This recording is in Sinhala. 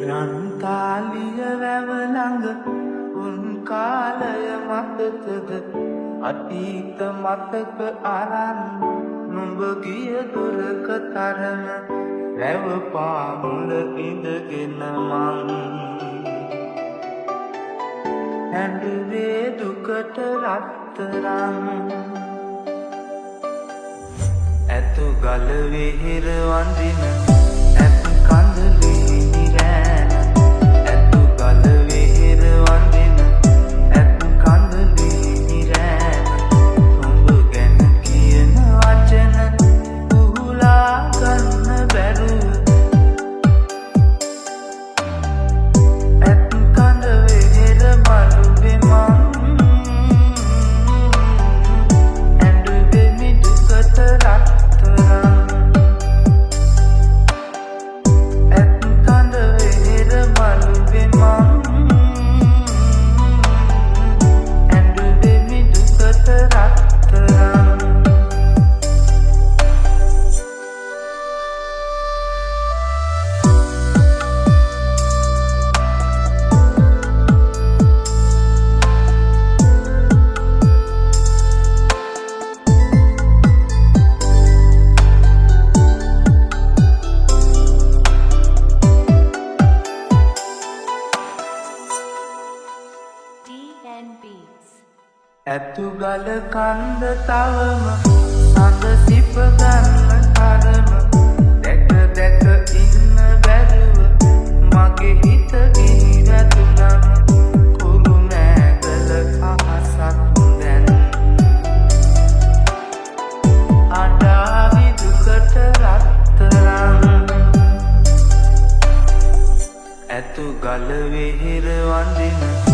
රන්තාලිය වැව ළඟ උන් කාලය මතකද අතීත මතක අරන් නුඹ ගිය දුරක තරම වැව පාමුල ඉඳගෙන මං හැඬුවේ දුකට රත්තරන් ඇතු ගල වෙහෙර වඳින ඇත් කඳුලේ නිරෑන ඇතු ගල වෙහෙර වඳින ඇත් කඳුලේ නිරෑන උඹ ගැන කියන වචන උහුලා ගන්න බැරුව ඇත් කඳ වෙහෙර බලුවේ මං ඇඬුවේ මිදුකට රත්තරන් ඇතු ගල කන්ද තවම සඳ සිප ගන්න තරම දැක දැක ඉන්න බැරුව මගේ හිත ගිනි වැදුනම කුරු නෑගල අහසක් දැන් අඩාවි දුකට රත්තරන් ඇතු ගල වෙහෙර වඳින